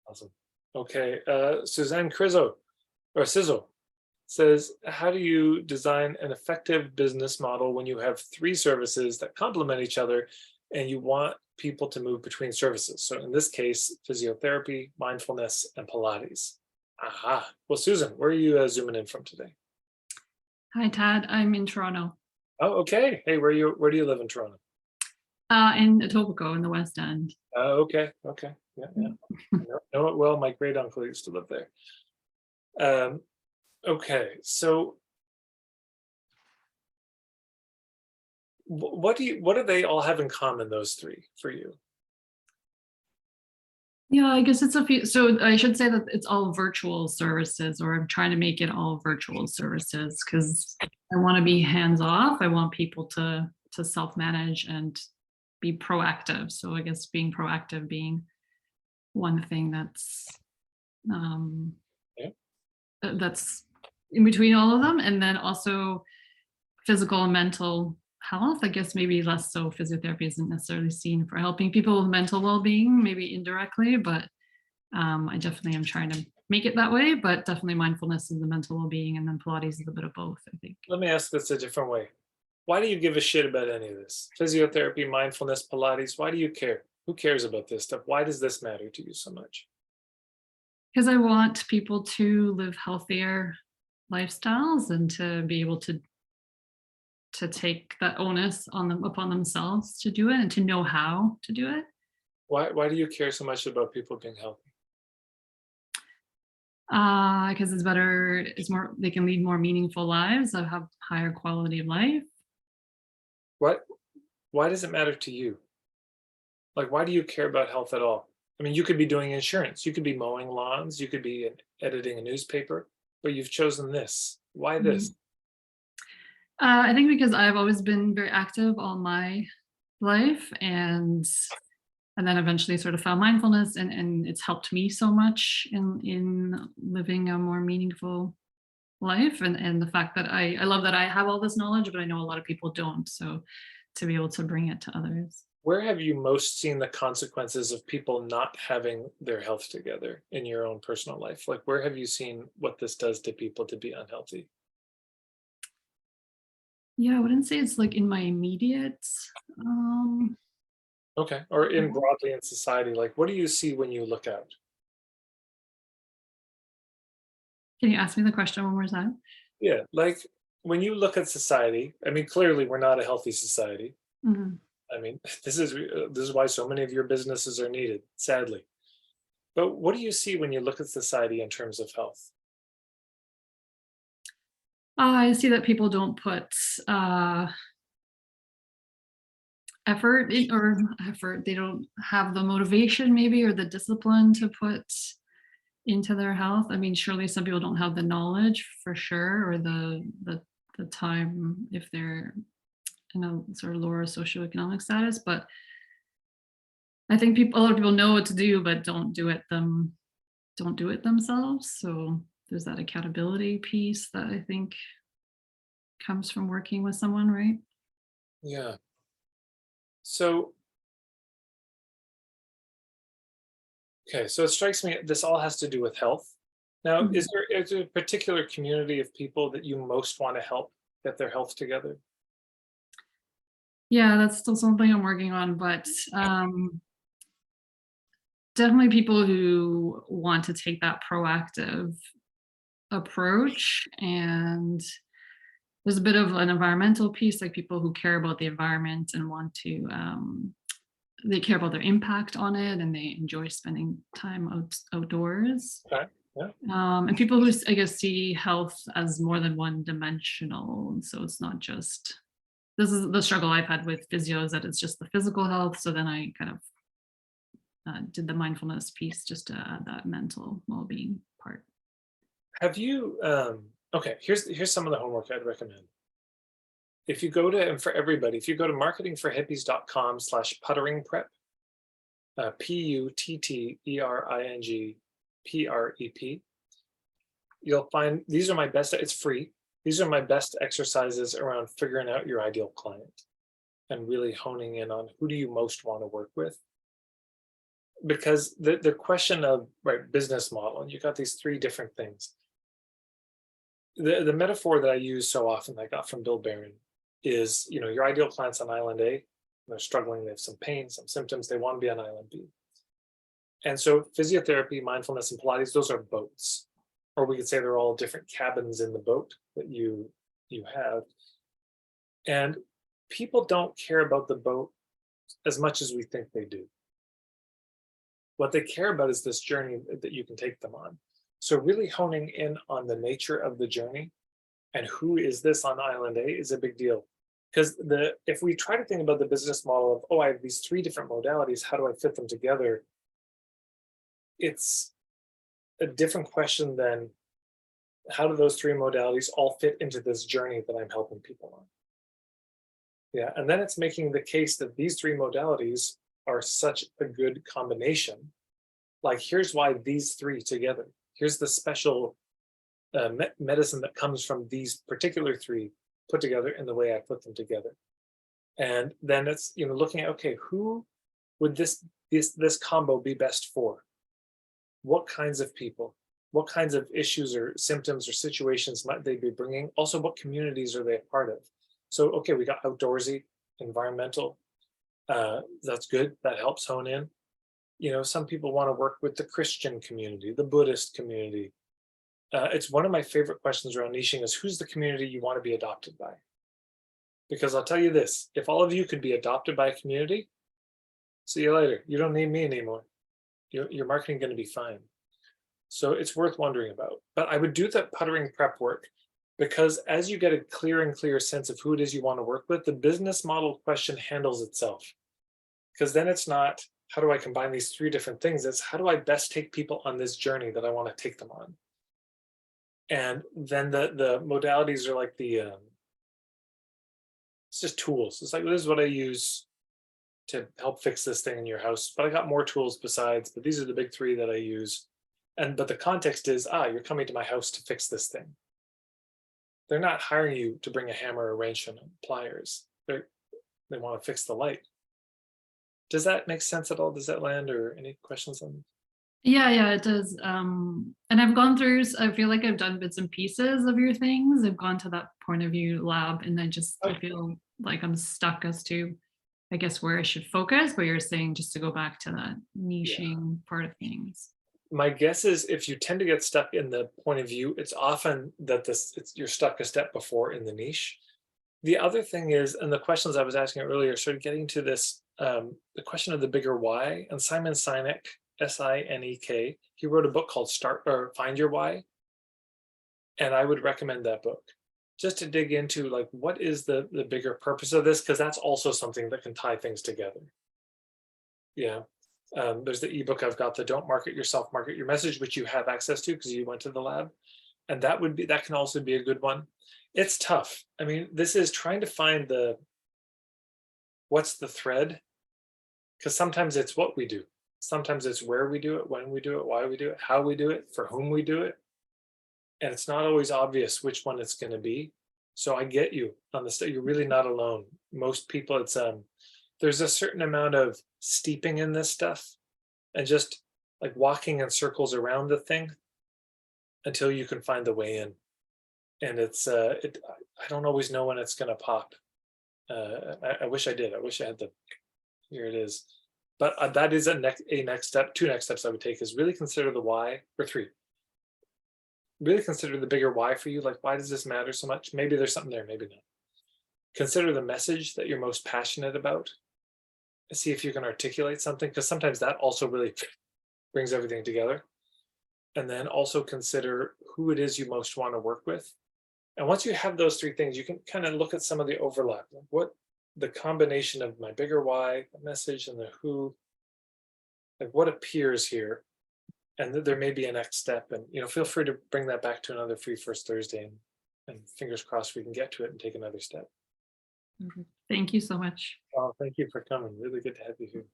Awesome. Okay, Suzanne Crizzo, or Sizzle, says, how do you design an effective business model when you have three services that complement each other and you want people to move between services? So in this case, physiotherapy, mindfulness, and Pilates. Aha. Well, Susan, where are you zooming in from today? Hi, Tad. I'm in Toronto, Oh, okay. Hey, where do you live in Toronto? in Etobicoke in the West End. Oh, okay. Okay. Yeah, yeah. Know it well. My great uncle used to live there. Um, okay. So what do they all have in common, those three, for you? Yeah, I guess it's a few. So I should say that it's all virtual services, or I'm trying to make it all virtual services because I want to be hands off. I want people to self manage and be proactive. So I guess being proactive being one thing um, Yeah. that's in between all of them, and then also physical and mental health. I guess maybe less so physiotherapy isn't necessarily seen for helping people with mental well-being, maybe indirectly, but I definitely am trying to make it that way. But definitely mindfulness is the mental well-being, and then Pilates is a bit of both, I think. Let me ask this a different way. Why do you give a shit about any of this? Physiotherapy, mindfulness, Pilates. Why do you care? Who cares about this stuff? Why does this matter to you so much? Because I want people to live healthier lifestyles and to be able to take that onus on them upon themselves to do it and to know how to do it. Why do you care so much about people being healthy? Because it's better, it's more, they can lead more meaningful lives that have higher quality of life. What why does it matter to you? Like, why do you care about health at all? I mean, you could be doing insurance, you could be mowing lawns, you could be editing a newspaper, but you've chosen this. Why this? Mhm. I think because I've always been very active all my life, and then eventually sort of found mindfulness, and it's helped me so much in living a more meaningful life, and the fact that I love that I have all this knowledge, but I know a lot of people don't. So to be able to bring it to others. Where have you most seen the consequences of people not having their health together in your own personal life? Like, where have you seen what this does to people to be unhealthy? Yeah, I wouldn't say it's like in my immediate. Um, Okay. Or in broadly in society, like, what do you see when you look out? can you ask me the question one more time? Yeah, like when you look at society, I mean, clearly we're not a healthy society. Mhm. I mean, this is why so many of your businesses are needed, sadly. But what do you see when you look at society in terms of health? I see that people don't put uh, effort in, or effort. They don't have the motivation, maybe, or the discipline to put into their health. I mean, surely some people don't have the knowledge for sure, or the time if they're in a sort of lower socioeconomic status. But I think a lot of people know what to do, but don't do it themselves. So there's that accountability piece that I think comes from working with someone, right? Yeah. So, okay, so it strikes me this all has to do with health. Now, Mhm. is there a particular community of people that you most want to help get their health together? Yeah, that's still something I'm working on, but definitely people who want to take that proactive approach. And there's a bit of an environmental piece, like people who care about the environment and want to, they care about their impact on it, and they enjoy spending time outdoors. Okay. Yeah. And people who, I guess, see health as more than one dimensional. And so it's not just, this is the struggle I've had with physio, is that it's just the physical health. So then I kind of did the mindfulness piece just to add that mental well-being part. Have you okay, here's some of the homework I'd recommend. If you go to, and for everybody, if you go to marketingforhippies.com/puttering prep, PUTTERING you'll find these are my best, it's free. These are my best exercises around figuring out your ideal client and really honing in on who do you most want to work with. because the question of business model, and you got these three different things. The metaphor that I use so often that I got from Bill Barron is, your ideal client's on island A, they're struggling, they have some pain, some symptoms, they want to be on island B. And so physiotherapy, mindfulness, and Pilates, those are boats. Or we could say they're all different cabins in the boat that you have. And people don't care about the boat as much as we think they do. What they care about is this journey that you can take them on. So really honing in on the nature of the journey and who is this on island A is a big deal. Because if we try to think about the business model of, oh, I have these three different modalities, how do I fit them together? It's a different question than how do those three modalities all fit into this journey that I'm helping people on? Yeah, and then it's making the case that these three modalities are such a good combination. Like, here's why these three together. Here's the special medicine that comes from these particular three put together in the way I put them together. And then it's, looking at, okay, who would this combo be best for? What kinds of people? What kinds of issues or symptoms or situations might they be bringing? Also, what communities are they a part of? So, okay, we got outdoorsy, environmental. That's good. That helps hone in. Some people want to work with the Christian community, the Buddhist community. It's one of my favorite questions around niching is, who's the community you want to be adopted by? Because I'll tell you this, if all of you could be adopted by a community, see you later. You don't need me anymore. Your marketing going to be fine. So it's worth wondering about. But I would do that puttering prep work, because as you get a clear and clear sense of who it is you want to work with, the business model question handles itself. Because then it's not, how do I combine these three different things? It's, how do I best take people on this journey that I want to take them on? And then the modalities are like it's just tools. It's like, this is what I use to help fix this thing in your house, but I got more tools besides, but these are the big three that I use. But the context is, you're coming to my house to fix this thing. They're not hiring you to bring a hammer, a wrench, and pliers. They want to fix the light. Does that make sense at all? Does that land, or any questions on? Yeah, it does. And I've gone through, I feel like I've done bits and pieces of your things. I've gone to that point of view lab, and I feel like I'm stuck as to, I guess, where I should focus, but you're saying just to go back to that niching part of things. My guess is if you tend to get stuck in the point of view, it's often that you're stuck a step before in the niche. The other thing is, and the questions I was asking earlier started getting to this, the question of the bigger why. And Simon Sinek, Sinek, he wrote a book called Find Your Why. And I would recommend that book just to dig into, like, what is the bigger purpose of this? Because that's also something that can tie things together. Yeah. There's the ebook I've got, the Don't Market Yourself, Market Your Message, which you have access to because you went to the lab. And that can also be a good one. It's tough. I mean, this is trying to find what's the thread, because sometimes it's what we do. Sometimes it's where we do it, when we do it, why we do it, how we do it, for whom we do it. And it's not always obvious which one it's going to be. So I get you on this. You're really not alone. Most people, it's there's a certain amount of steeping in this stuff and just like walking in circles around the thing until you can find the way in. And I don't always know when it's going to pop. I wish I did. I wish I had here it is. But that is a next step. Two next steps I would take is really consider the why, or three. Really consider the bigger why for you. Like, why does this matter so much? Maybe there's something there, maybe not. Consider the message that you're most passionate about. See if you can articulate something, because sometimes that also really brings everything together. And then also consider who it is you most want to work with. And once you have those three things, you can kind of look at some of the overlap. Like, what the combination of my bigger why, the message, and the who, like what appears here, and there may be a next step. And feel free to bring that back to another Free First Thursday, and fingers crossed we can get to it and take another step. Thank you so much. Well, thank you for coming. Really good to have you here.